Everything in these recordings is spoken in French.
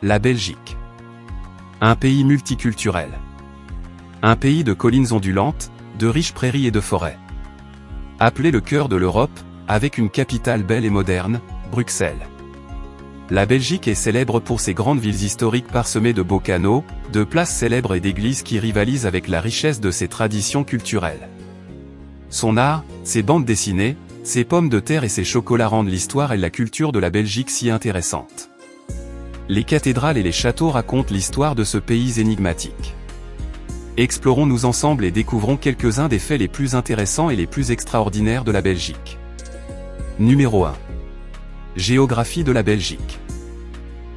La Belgique. Un pays multiculturel. Un pays de collines ondulantes, de riches prairies et de forêts. Appelé le cœur de l'Europe, avec une capitale belle et moderne, Bruxelles. La Belgique est célèbre pour ses grandes villes historiques parsemées de beaux canaux, de places célèbres et d'églises qui rivalisent avec la richesse de ses traditions culturelles. Son art, ses bandes dessinées, ses pommes de terre et ses chocolats rendent l'histoire et la culture de la Belgique si intéressantes. Les cathédrales et les châteaux racontent l'histoire de ce pays énigmatique. Explorons-nous ensemble et découvrons quelques-uns des faits les plus intéressants et les plus extraordinaires de la Belgique. Numéro 1. Géographie de la Belgique.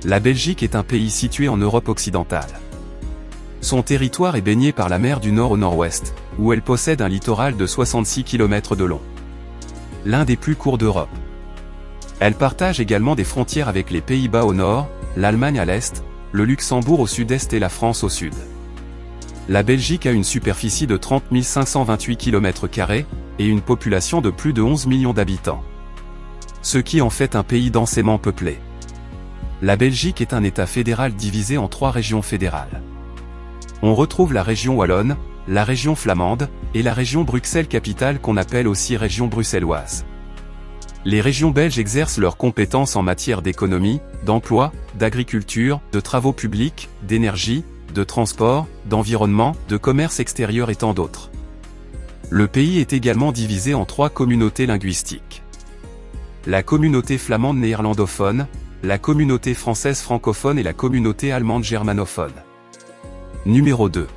La Belgique est un pays situé en Europe occidentale. Son territoire est baigné par la mer du Nord au nord-ouest, où elle possède un littoral de 66 km de long. L'un des plus courts d'Europe. Elle partage également des frontières avec les Pays-Bas au nord, l'Allemagne à l'est, le Luxembourg au sud-est et la France au sud. La Belgique a une superficie de 30 528 km² et une population de plus de 11 millions d'habitants. Ce qui en fait un pays densément peuplé. La Belgique est un État fédéral divisé en 3 régions fédérales. On retrouve la région wallonne, la région flamande, et la région Bruxelles-Capitale qu'on appelle aussi région bruxelloise. Les régions belges exercent leurs compétences en matière d'économie, d'emploi, d'agriculture, de travaux publics, d'énergie, de transport, d'environnement, de commerce extérieur et tant d'autres. Le pays est également divisé en 3 communautés linguistiques. La communauté flamande néerlandophone, la communauté française francophone et la communauté allemande germanophone. Numéro 2.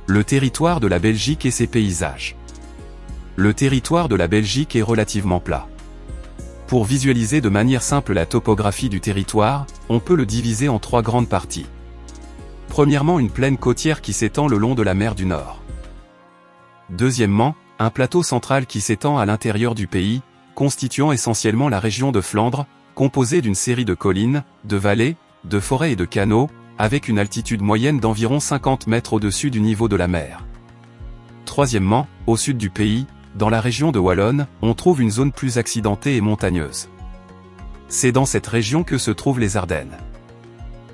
Le territoire de la Belgique et ses paysages. Le territoire de la Belgique est relativement plat. Pour visualiser de manière simple la topographie du territoire, on peut le diviser en 3 grandes parties. Premièrement, une plaine côtière qui s'étend le long de la mer du Nord. Deuxièmement, un plateau central qui s'étend à l'intérieur du pays, constituant essentiellement la région de Flandre, composée d'une série de collines, de vallées, de forêts et de canaux, avec une altitude moyenne d'environ 50 mètres au-dessus du niveau de la mer. Troisièmement, au sud du pays, dans la région de Wallonne, on trouve une zone plus accidentée et montagneuse. C'est dans cette région que se trouvent les Ardennes.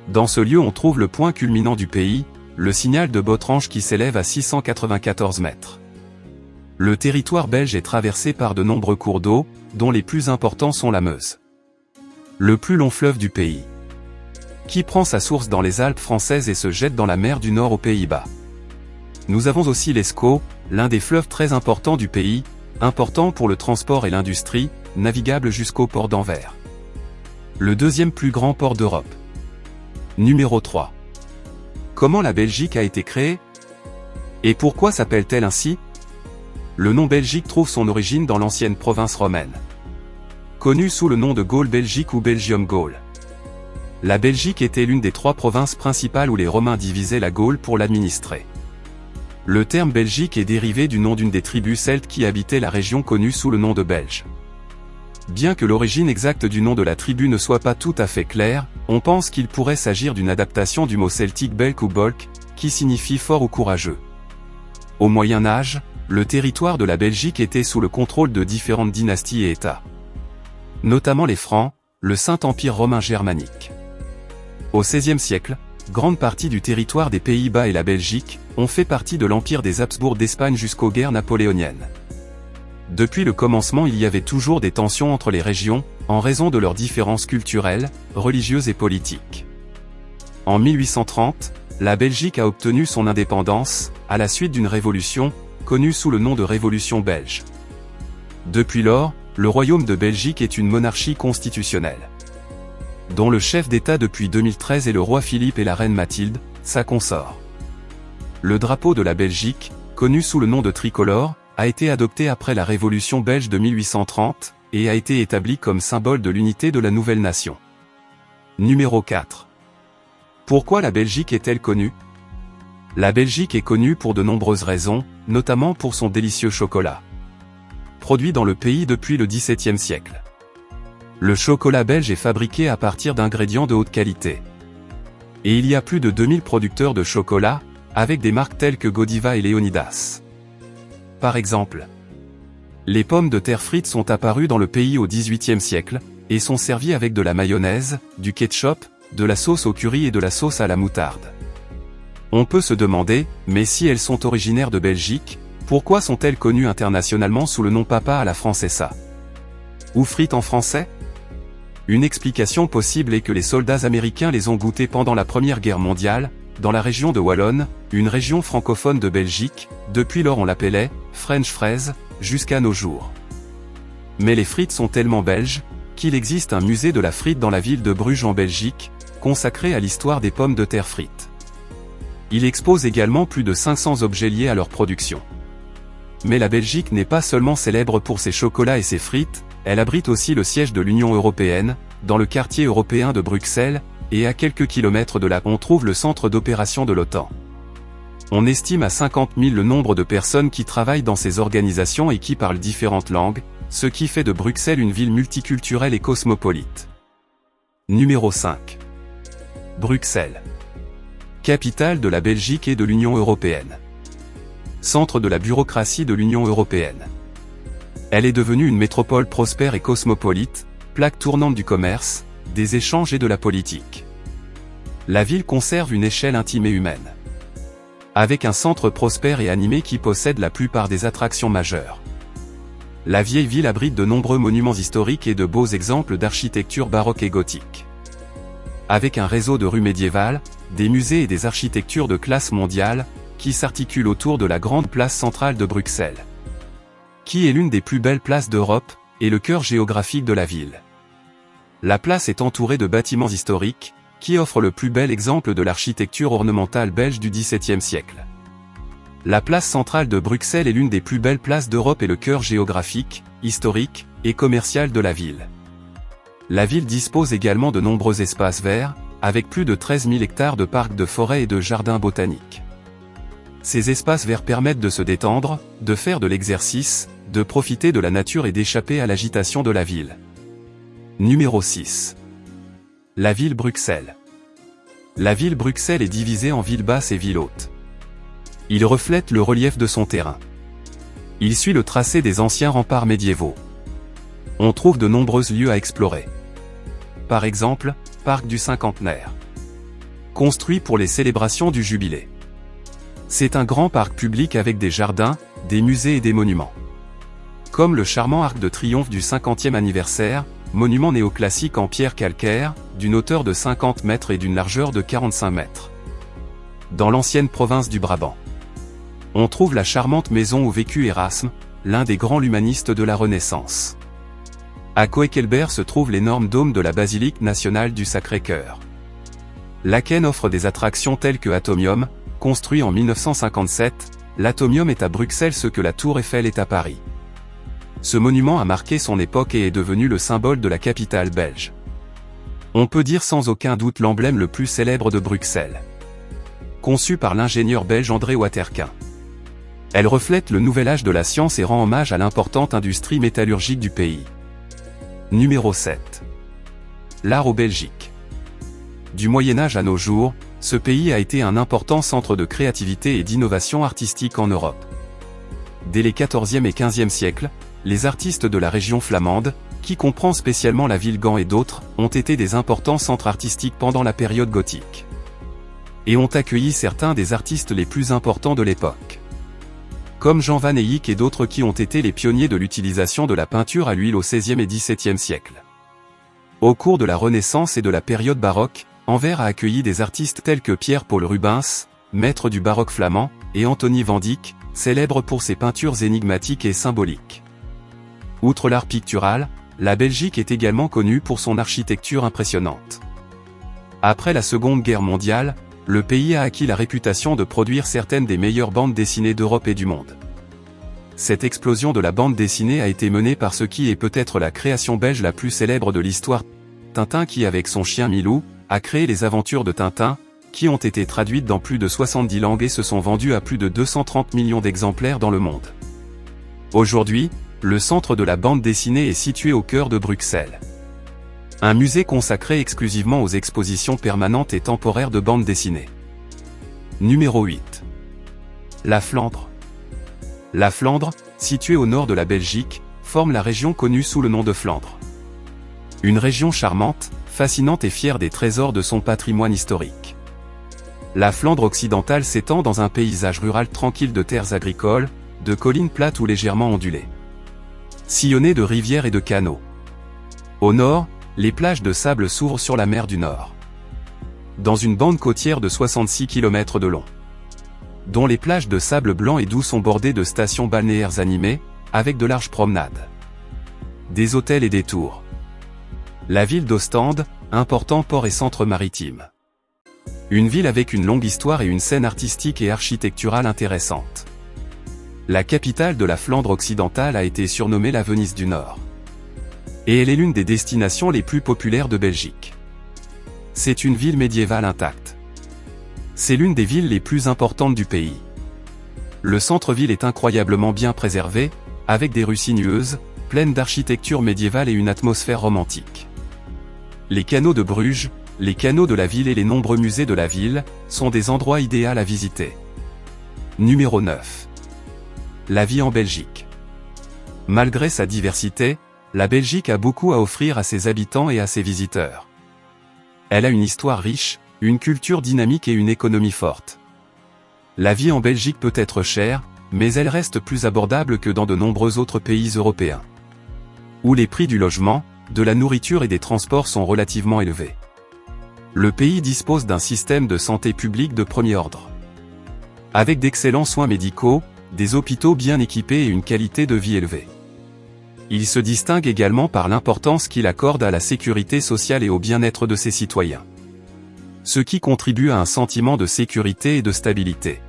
Dans ce lieu on trouve le point culminant du pays, le signal de Botrange qui s'élève à 694 mètres. Le territoire belge est traversé par de nombreux cours d'eau, dont les plus importants sont la Meuse. Le plus long fleuve du pays. Qui prend sa source dans les Alpes françaises et se jette dans la mer du Nord aux Pays-Bas. Nous avons aussi l'Escaut, l'un des fleuves très importants du pays, important pour le transport et l'industrie, navigable jusqu'au port d'Anvers. Le deuxième plus grand port d'Europe. Numéro 3. Comment la Belgique a été créée? Et pourquoi s'appelle-t-elle ainsi? Le nom Belgique trouve son origine dans l'ancienne province romaine. Connue sous le nom de Gaule Belgique ou Belgium Gaule. La Belgique était l'une des 3 provinces principales où les Romains divisaient la Gaule pour l'administrer. Le terme Belgique est dérivé du nom d'une des tribus celtes qui habitaient la région connue sous le nom de Belge. Bien que l'origine exacte du nom de la tribu ne soit pas tout à fait claire, on pense qu'il pourrait s'agir d'une adaptation du mot celtique belk ou bolk, qui signifie fort ou courageux. Au Moyen Âge, le territoire de la Belgique était sous le contrôle de différentes dynasties et États. Notamment les Francs, le Saint-Empire romain germanique. Au XVIe siècle, grande partie du territoire des Pays-Bas et la Belgique ont fait partie de l'Empire des Habsbourg d'Espagne jusqu'aux guerres napoléoniennes. Depuis le commencement il y avait toujours des tensions entre les régions, en raison de leurs différences culturelles, religieuses et politiques. En 1830, la Belgique a obtenu son indépendance, à la suite d'une révolution, connue sous le nom de Révolution belge. Depuis lors, le Royaume de Belgique est une monarchie constitutionnelle, dont le chef d'État depuis 2013 est le roi Philippe et la reine Mathilde, sa consort. Le drapeau de la Belgique, connu sous le nom de tricolore, a été adopté après la Révolution belge de 1830, et a été établi comme symbole de l'unité de la nouvelle nation. Numéro 4. Pourquoi la Belgique est-elle connue? La Belgique est connue pour de nombreuses raisons, notamment pour son délicieux chocolat. Produit dans le pays depuis le XVIIe siècle. Le chocolat belge est fabriqué à partir d'ingrédients de haute qualité. Et il y a plus de 2000 producteurs de chocolat, avec des marques telles que Godiva et Léonidas. Par exemple, les pommes de terre frites sont apparues dans le pays au XVIIIe siècle, et sont servies avec de la mayonnaise, du ketchup, de la sauce au curry et de la sauce à la moutarde. On peut se demander, mais si elles sont originaires de Belgique, pourquoi sont-elles connues internationalement sous le nom papa à la francesa? Ou frites en français? Une explication possible est que les soldats américains les ont goûtées pendant la Première Guerre mondiale, dans la région de Wallonne, une région francophone de Belgique, depuis lors on l'appelait « French fraise » jusqu'à nos jours. Mais les frites sont tellement belges, qu'il existe un musée de la frite dans la ville de Bruges en Belgique, consacré à l'histoire des pommes de terre frites. Il expose également plus de 500 objets liés à leur production. Mais la Belgique n'est pas seulement célèbre pour ses chocolats et ses frites, elle abrite aussi le siège de l'Union européenne, dans le quartier européen de Bruxelles, et à quelques kilomètres de là, on trouve le centre d'opération de l'OTAN. On estime à 50 000 le nombre de personnes qui travaillent dans ces organisations et qui parlent différentes langues, ce qui fait de Bruxelles une ville multiculturelle et cosmopolite. Numéro 5. Bruxelles. Capitale de la Belgique et de l'Union européenne. Centre de la bureaucratie de l'Union européenne. Elle est devenue une métropole prospère et cosmopolite, plaque tournante du commerce, des échanges et de la politique. La ville conserve une échelle intime et humaine. Avec un centre prospère et animé qui possède la plupart des attractions majeures. La vieille ville abrite de nombreux monuments historiques et de beaux exemples d'architecture baroque et gothique. Avec un réseau de rues médiévales, des musées et des architectures de classe mondiale, qui s'articulent autour de la grande place centrale de Bruxelles. Qui est l'une des plus belles places d'Europe, et le cœur géographique de la ville. La place est entourée de bâtiments historiques, qui offrent le plus bel exemple de l'architecture ornementale belge du XVIIe siècle. La place centrale de Bruxelles est l'une des plus belles places d'Europe et le cœur géographique, historique, et commercial de la ville. La ville dispose également de nombreux espaces verts, avec plus de 13 000 hectares de parcs de forêts et de jardins botaniques. Ces espaces verts permettent de se détendre, de faire de l'exercice, de profiter de la nature et d'échapper à l'agitation de la ville. Numéro 6. La ville Bruxelles. La ville Bruxelles est divisée en ville basse et ville haute. Il reflète le relief de son terrain. Il suit le tracé des anciens remparts médiévaux. On trouve de nombreux lieux à explorer. Par exemple, Parc du Cinquantenaire. Construit pour les célébrations du Jubilé. C'est un grand parc public avec des jardins, des musées et des monuments. Comme le charmant Arc de Triomphe du 50e anniversaire, monument néoclassique en pierre calcaire, d'une hauteur de 50 mètres et d'une largeur de 45 mètres. Dans l'ancienne province du Brabant. On trouve la charmante maison où vécut Erasme, l'un des grands humanistes de la Renaissance. À Koekelberg se trouve l'énorme dôme de la basilique nationale du Sacré-Cœur. Laken offre des attractions telles que Atomium, construit en 1957, l'Atomium est à Bruxelles ce que la Tour Eiffel est à Paris. Ce monument a marqué son époque et est devenu le symbole de la capitale belge. On peut dire sans aucun doute l'emblème le plus célèbre de Bruxelles. Conçu par l'ingénieur belge André Waterquin. Elle reflète le nouvel âge de la science et rend hommage à l'importante industrie métallurgique du pays. Numéro 7. L'art en Belgique. Du Moyen-Âge à nos jours, ce pays a été un important centre de créativité et d'innovation artistique en Europe. Dès les XIVe et XVe siècles, les artistes de la région flamande, qui comprend spécialement la ville Gand et d'autres, ont été des importants centres artistiques pendant la période gothique. Et ont accueilli certains des artistes les plus importants de l'époque. Comme Jan van Eyck et d'autres qui ont été les pionniers de l'utilisation de la peinture à l'huile au XVIe et XVIIe siècle. Au cours de la Renaissance et de la période baroque, Anvers a accueilli des artistes tels que Pierre-Paul Rubens, maître du baroque flamand, et Anthony van Dyck, célèbre pour ses peintures énigmatiques et symboliques. Outre l'art pictural, la Belgique est également connue pour son architecture impressionnante. Après la Seconde Guerre mondiale, le pays a acquis la réputation de produire certaines des meilleures bandes dessinées d'Europe et du monde. Cette explosion de la bande dessinée a été menée par ce qui est peut-être la création belge la plus célèbre de l'histoire, Tintin qui avec son chien Milou, a créé les aventures de Tintin, qui ont été traduites dans plus de 70 langues et se sont vendues à plus de 230 millions d'exemplaires dans le monde. Aujourd'hui, le centre de la bande dessinée est situé au cœur de Bruxelles. Un musée consacré exclusivement aux expositions permanentes et temporaires de bande dessinée. Numéro 8. La Flandre. La Flandre, située au nord de la Belgique, forme la région connue sous le nom de Flandre. Une région charmante, fascinante et fière des trésors de son patrimoine historique. La Flandre occidentale s'étend dans un paysage rural tranquille de terres agricoles, de collines plates ou légèrement ondulées, sillonnées de rivières et de canaux. Au nord, les plages de sable s'ouvrent sur la mer du Nord, dans une bande côtière de 66 km de long, dont les plages de sable blanc et doux sont bordées de stations balnéaires animées, avec de larges promenades, des hôtels et des tours. La ville d'Ostende, important port et centre maritime. Une ville avec une longue histoire et une scène artistique et architecturale intéressante. La capitale de la Flandre occidentale a été surnommée la Venise du Nord. Et elle est l'une des destinations les plus populaires de Belgique. C'est une ville médiévale intacte. C'est l'une des villes les plus importantes du pays. Le centre-ville est incroyablement bien préservé, avec des rues sinueuses, pleines d'architecture médiévale et une atmosphère romantique. Les canaux de Bruges, les canaux de la ville et les nombreux musées de la ville, sont des endroits idéaux à visiter. Numéro 9. La vie en Belgique. Malgré sa diversité, la Belgique a beaucoup à offrir à ses habitants et à ses visiteurs. Elle a une histoire riche, une culture dynamique et une économie forte. La vie en Belgique peut être chère, mais elle reste plus abordable que dans de nombreux autres pays européens, où les prix du logement, de la nourriture et des transports sont relativement élevés. Le pays dispose d'un système de santé publique de premier ordre, avec d'excellents soins médicaux, des hôpitaux bien équipés et une qualité de vie élevée. Il se distingue également par l'importance qu'il accorde à la sécurité sociale et au bien-être de ses citoyens, ce qui contribue à un sentiment de sécurité et de stabilité.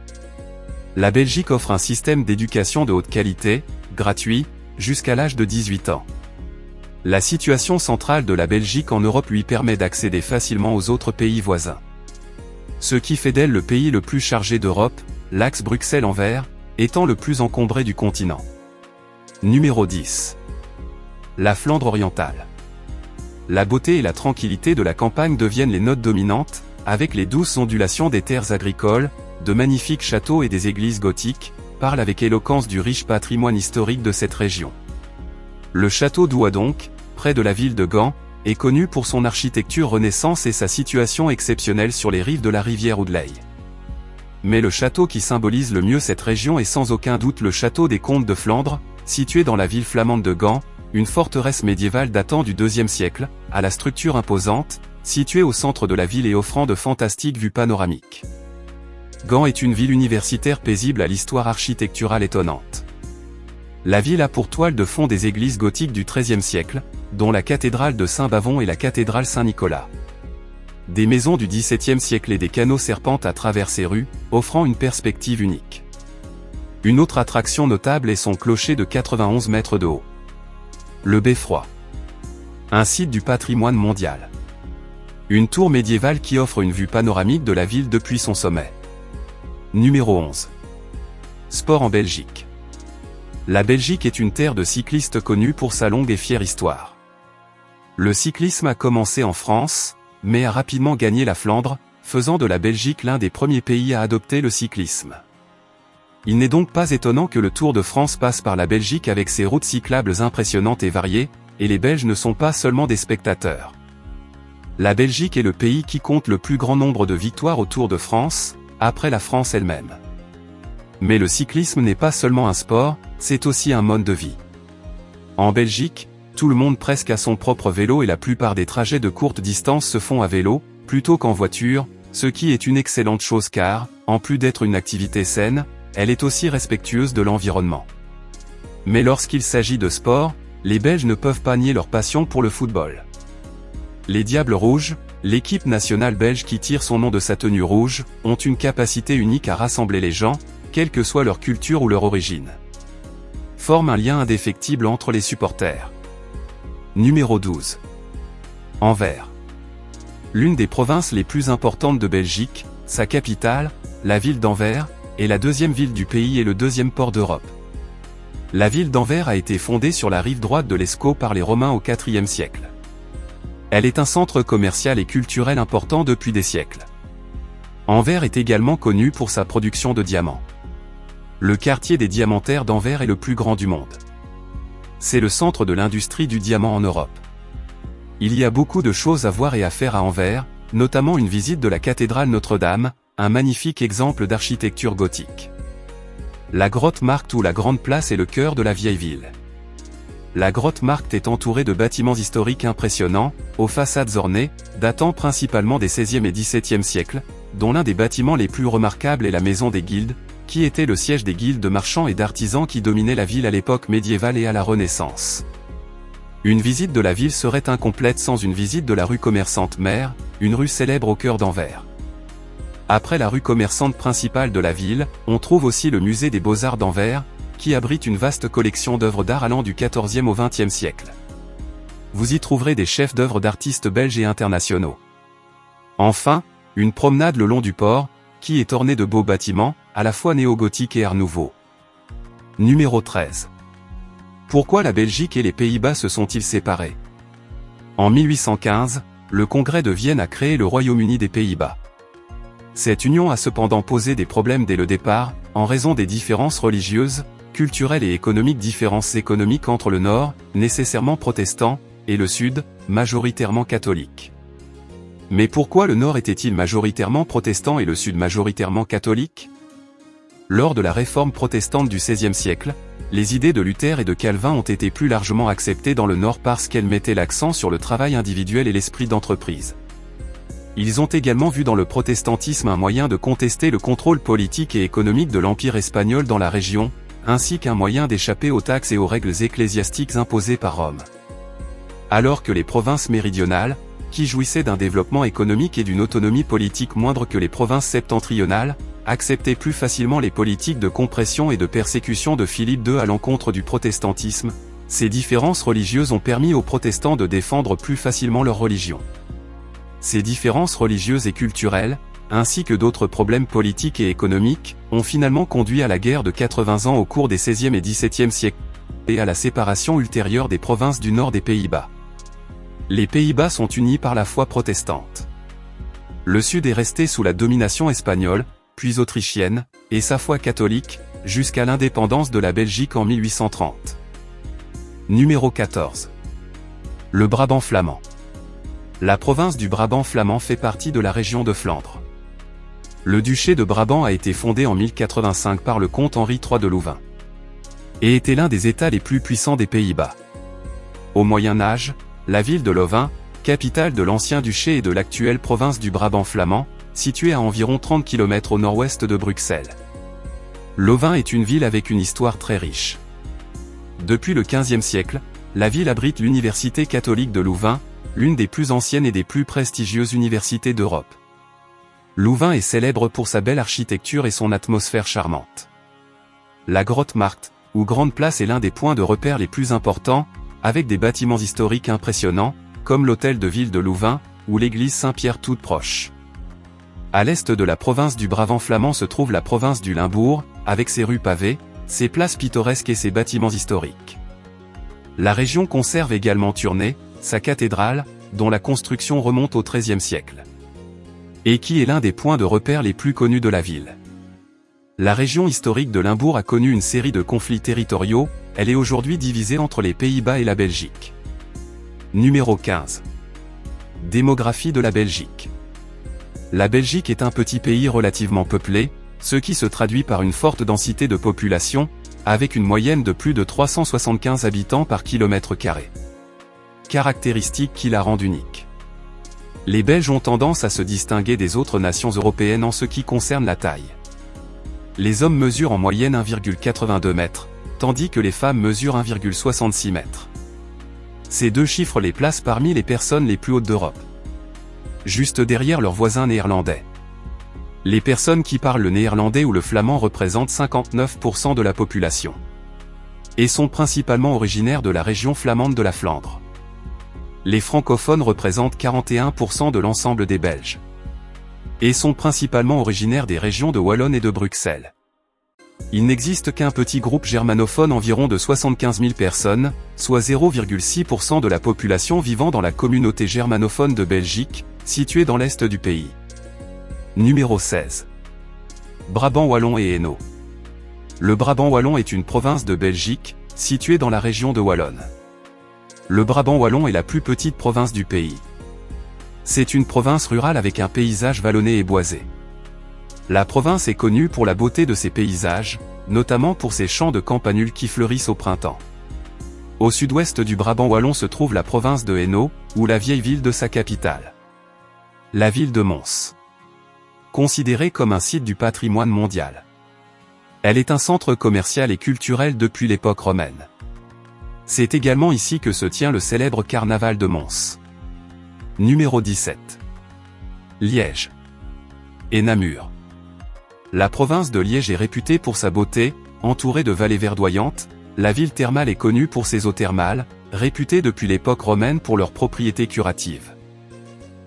La Belgique offre un système d'éducation de haute qualité, gratuit, jusqu'à l'âge de 18 ans. La situation centrale de la Belgique en Europe lui permet d'accéder facilement aux autres pays voisins, ce qui fait d'elle le pays le plus chargé d'Europe, l'axe Bruxelles-Anvers, étant le plus encombré du continent. Numéro 10. La Flandre orientale. La beauté et la tranquillité de la campagne deviennent les notes dominantes, avec les douces ondulations des terres agricoles, de magnifiques châteaux et des églises gothiques, parlent avec éloquence du riche patrimoine historique de cette région. Le château d'Ouadonk, près de la ville de Gand, est connu pour son architecture Renaissance et sa situation exceptionnelle sur les rives de la rivière Oudleï. Mais le château qui symbolise le mieux cette région est sans aucun doute le château des Comtes de Flandre, situé dans la ville flamande de Gand, une forteresse médiévale datant du IIe siècle, à la structure imposante, située au centre de la ville et offrant de fantastiques vues panoramiques. Gand est une ville universitaire paisible à l'histoire architecturale étonnante. La ville a pour toile de fond des églises gothiques du XIIIe siècle, dont la cathédrale de Saint-Bavon et la cathédrale Saint-Nicolas. Des maisons du XVIIe siècle et des canaux serpentent à travers ces rues, offrant une perspective unique. Une autre attraction notable est son clocher de 91 mètres de haut. Le Beffroi. Un site du patrimoine mondial. Une tour médiévale qui offre une vue panoramique de la ville depuis son sommet. Numéro 11. Sport en Belgique. La Belgique est une terre de cyclistes connue pour sa longue et fière histoire. Le cyclisme a commencé en France, mais a rapidement gagné la Flandre, faisant de la Belgique l'un des premiers pays à adopter le cyclisme. Il n'est donc pas étonnant que le Tour de France passe par la Belgique avec ses routes cyclables impressionnantes et variées, et les Belges ne sont pas seulement des spectateurs. La Belgique est le pays qui compte le plus grand nombre de victoires au Tour de France, après la France elle-même. Mais le cyclisme n'est pas seulement un sport, c'est aussi un mode de vie. En Belgique, tout le monde presque a son propre vélo et la plupart des trajets de courte distance se font à vélo, plutôt qu'en voiture, ce qui est une excellente chose car, en plus d'être une activité saine, elle est aussi respectueuse de l'environnement. Mais lorsqu'il s'agit de sport, les Belges ne peuvent pas nier leur passion pour le football. Les Diables Rouges, l'équipe nationale belge qui tire son nom de sa tenue rouge, ont une capacité unique à rassembler les gens, quelle que soit leur culture ou leur origine. Forment un lien indéfectible entre les supporters. Numéro 12. Anvers. L'une des provinces les plus importantes de Belgique, sa capitale, la ville d'Anvers, est la deuxième ville du pays et le deuxième port d'Europe. La ville d'Anvers a été fondée sur la rive droite de l'Escaut par les Romains au IVe siècle. Elle est un centre commercial et culturel important depuis des siècles. Anvers est également connu pour sa production de diamants. Le quartier des diamantaires d'Anvers est le plus grand du monde. C'est le centre de l'industrie du diamant en Europe. Il y a beaucoup de choses à voir et à faire à Anvers, notamment une visite de la cathédrale Notre-Dame, un magnifique exemple d'architecture gothique. La grotte Markt ou la Grande Place est le cœur de la vieille ville. La grotte Markt est entourée de bâtiments historiques impressionnants, aux façades ornées, datant principalement des XVIe et XVIIe siècles, dont l'un des bâtiments les plus remarquables est la Maison des Guildes, qui était le siège des guildes de marchands et d'artisans qui dominaient la ville à l'époque médiévale et à la Renaissance. Une visite de la ville serait incomplète sans une visite de la rue commerçante Mère, une rue célèbre au cœur d'Anvers. Après la rue commerçante principale de la ville, on trouve aussi le musée des Beaux-Arts d'Anvers, qui abrite une vaste collection d'œuvres d'art allant du XIVe au XXe siècle. Vous y trouverez des chefs-d'œuvre d'artistes belges et internationaux. Enfin, une promenade le long du port, qui est ornée de beaux bâtiments, à la fois néo-gothique et art nouveau. Numéro 13. Pourquoi la Belgique et les Pays-Bas se sont-ils séparés? En 1815, le Congrès de Vienne a créé le Royaume-Uni des Pays-Bas. Cette union a cependant posé des problèmes dès le départ, en raison des différences religieuses, culturelles et économiques différences économiques entre le Nord, nécessairement protestant, et le Sud, majoritairement catholique. Mais pourquoi le Nord était-il majoritairement protestant et le Sud majoritairement catholique? Lors de la réforme protestante du XVIe siècle, les idées de Luther et de Calvin ont été plus largement acceptées dans le Nord parce qu'elles mettaient l'accent sur le travail individuel et l'esprit d'entreprise. Ils ont également vu dans le protestantisme un moyen de contester le contrôle politique et économique de l'Empire espagnol dans la région, ainsi qu'un moyen d'échapper aux taxes et aux règles ecclésiastiques imposées par Rome. Alors que les provinces méridionales, qui jouissaient d'un développement économique et d'une autonomie politique moindre que les provinces septentrionales, acceptaient plus facilement les politiques de compression et de persécution de Philippe II à l'encontre du protestantisme, ces différences religieuses ont permis aux protestants de défendre plus facilement leur religion. Ces différences religieuses et culturelles, ainsi que d'autres problèmes politiques et économiques, ont finalement conduit à la guerre de 80 ans au cours des XVIe et XVIIe siècles, et à la séparation ultérieure des provinces du nord des Pays-Bas. Les Pays-Bas sont unis par la foi protestante. Le Sud est resté sous la domination espagnole, puis autrichienne, et sa foi catholique, jusqu'à l'indépendance de la Belgique en 1830. Numéro 14. Le Brabant flamand. La province du Brabant flamand fait partie de la région de Flandre. Le duché de Brabant a été fondé en 1085 par le comte Henri III de Louvain, et était l'un des États les plus puissants des Pays-Bas. Au Moyen Âge, la ville de Louvain, capitale de l'ancien duché et de l'actuelle province du Brabant flamand, située à environ 30 km au nord-ouest de Bruxelles. Louvain est une ville avec une histoire très riche. Depuis le XVe siècle, la ville abrite l'Université catholique de Louvain, l'une des plus anciennes et des plus prestigieuses universités d'Europe. Louvain est célèbre pour sa belle architecture et son atmosphère charmante. La grotte Markt, ou Grande Place est l'un des points de repère les plus importants, avec des bâtiments historiques impressionnants, comme l'hôtel de ville de Louvain, ou l'église Saint-Pierre toute proche. À l'est de la province du Brabant flamand se trouve la province du Limbourg, avec ses rues pavées, ses places pittoresques et ses bâtiments historiques. La région conserve également Tournai, sa cathédrale, dont la construction remonte au XIIIe siècle, et qui est l'un des points de repère les plus connus de la ville. La région historique de Limbourg a connu une série de conflits territoriaux, elle est aujourd'hui divisée entre les Pays-Bas et la Belgique. Numéro 15. Démographie de la Belgique. La Belgique est un petit pays relativement peuplé, ce qui se traduit par une forte densité de population, avec une moyenne de plus de 375 habitants par kilomètre carré. Caractéristique qui la rendent unique. Les Belges ont tendance à se distinguer des autres nations européennes en ce qui concerne la taille. Les hommes mesurent en moyenne 1,82 m, tandis que les femmes mesurent 1,66 m. Ces deux chiffres les placent parmi les personnes les plus hautes d'Europe, juste derrière leurs voisins néerlandais. Les personnes qui parlent le néerlandais ou le flamand représentent 59% de la population, et sont principalement originaires de la région flamande de la Flandre. Les francophones représentent 41% de l'ensemble des Belges, et sont principalement originaires des régions de Wallonne et de Bruxelles. Il n'existe qu'un petit groupe germanophone environ de 75 000 personnes, soit 0,6% de la population vivant dans la communauté germanophone de Belgique, située dans l'est du pays. Numéro 16. Brabant wallon et Hainaut. Le Brabant wallon est une province de Belgique, située dans la région de Wallonne. Le Brabant wallon est la plus petite province du pays. C'est une province rurale avec un paysage vallonné et boisé. La province est connue pour la beauté de ses paysages, notamment pour ses champs de campanules qui fleurissent au printemps. Au sud-ouest du Brabant wallon se trouve la province de Hainaut, ou la vieille ville de sa capitale. La ville de Mons. Considérée comme un site du patrimoine mondial. Elle est un centre commercial et culturel depuis l'époque romaine. C'est également ici que se tient le célèbre carnaval de Mons. Numéro 17. Liège. Et Namur. La province de Liège est réputée pour sa beauté, entourée de vallées verdoyantes. La ville thermale est connue pour ses eaux thermales, réputées depuis l'époque romaine pour leurs propriétés curatives.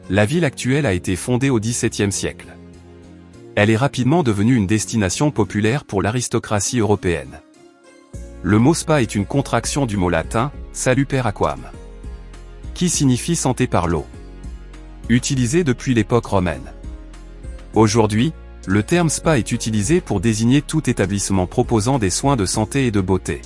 La ville actuelle a été fondée au XVIIe siècle. Elle est rapidement devenue une destination populaire pour l'aristocratie européenne. Le mot spa est une contraction du mot latin « saluper aquam », qui signifie santé par l'eau. Utilisé depuis l'époque romaine. Aujourd'hui, le terme spa est utilisé pour désigner tout établissement proposant des soins de santé et de beauté.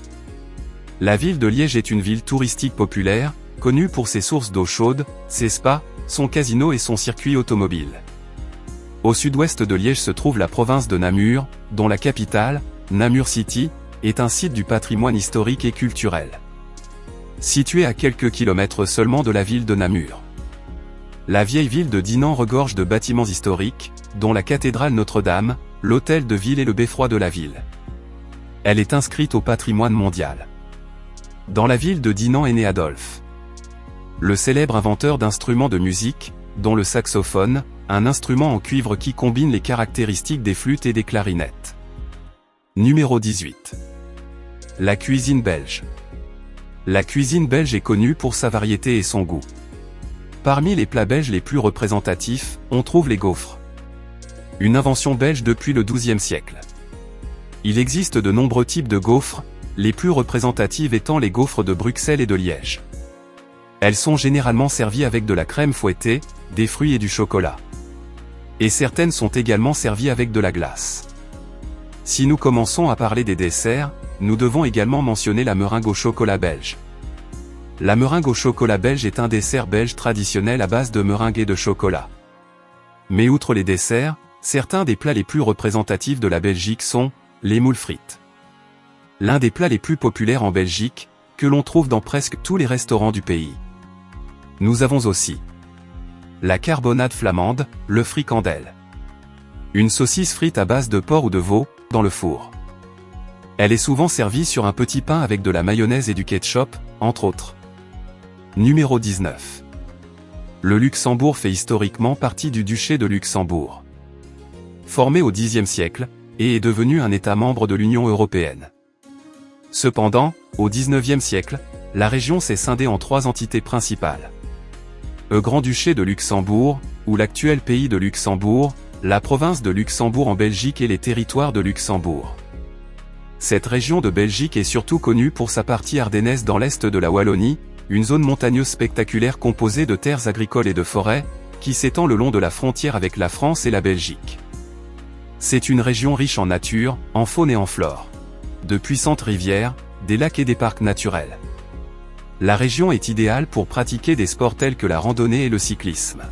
La ville de Liège est une ville touristique populaire, connue pour ses sources d'eau chaude, ses spas, son casino et son circuit automobile. Au sud-ouest de Liège se trouve la province de Namur, dont la capitale, Namur City, est un site du patrimoine historique et culturel. Située à quelques kilomètres seulement de la ville de Namur. La vieille ville de Dinan regorge de bâtiments historiques, dont la cathédrale Notre-Dame, l'hôtel de ville et le beffroi de la ville. Elle est inscrite au patrimoine mondial. Dans la ville de Dinan est né Adolphe. Le célèbre inventeur d'instruments de musique, dont le saxophone, un instrument en cuivre qui combine les caractéristiques des flûtes et des clarinettes. Numéro 18. La cuisine belge. La cuisine belge est connue pour sa variété et son goût. Parmi les plats belges les plus représentatifs, on trouve les gaufres. Une invention belge depuis le XIIe siècle. Il existe de nombreux types de gaufres, les plus représentatives étant les gaufres de Bruxelles et de Liège. Elles sont généralement servies avec de la crème fouettée, des fruits et du chocolat. Et certaines sont également servies avec de la glace. Si nous commençons à parler des desserts, nous devons également mentionner la meringue au chocolat belge. La meringue au chocolat belge est un dessert belge traditionnel à base de meringue et de chocolat. Mais outre les desserts, certains des plats les plus représentatifs de la Belgique sont les moules frites. L'un des plats les plus populaires en Belgique, que l'on trouve dans presque tous les restaurants du pays. Nous avons aussi la carbonade flamande, le fricandel. Une saucisse frite à base de porc ou de veau, dans le four. Elle est souvent servie sur un petit pain avec de la mayonnaise et du ketchup, entre autres. Numéro 19. Le Luxembourg fait historiquement partie du duché de Luxembourg. Formé au Xe siècle, et est devenu un État membre de l'Union européenne. Cependant, au XIXe siècle, la région s'est scindée en 3 entités principales. Le Grand-Duché de Luxembourg, ou l'actuel pays de Luxembourg, la province de Luxembourg en Belgique et les territoires de Luxembourg. Cette région de Belgique est surtout connue pour sa partie ardennaise dans l'est de la Wallonie, une zone montagneuse spectaculaire composée de terres agricoles et de forêts, qui s'étend le long de la frontière avec la France et la Belgique. C'est une région riche en nature, en faune et en flore. De puissantes rivières, des lacs et des parcs naturels. La région est idéale pour pratiquer des sports tels que la randonnée et le cyclisme.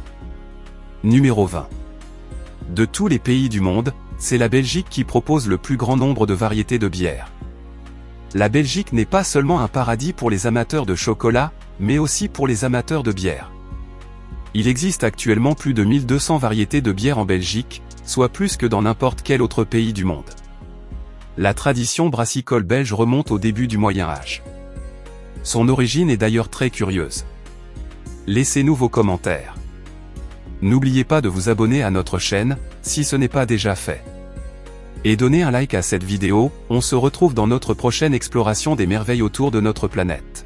Numéro 20. De tous les pays du monde, c'est la Belgique qui propose le plus grand nombre de variétés de bières. La Belgique n'est pas seulement un paradis pour les amateurs de chocolat, mais aussi pour les amateurs de bière. Il existe actuellement plus de 1200 variétés de bière en Belgique, soit plus que dans n'importe quel autre pays du monde. La tradition brassicole belge remonte au début du Moyen Âge. Son origine est d'ailleurs très curieuse. Laissez-nous vos commentaires. N'oubliez pas de vous abonner à notre chaîne, si ce n'est pas déjà fait. Et donnez un like à cette vidéo, on se retrouve dans notre prochaine exploration des merveilles autour de notre planète.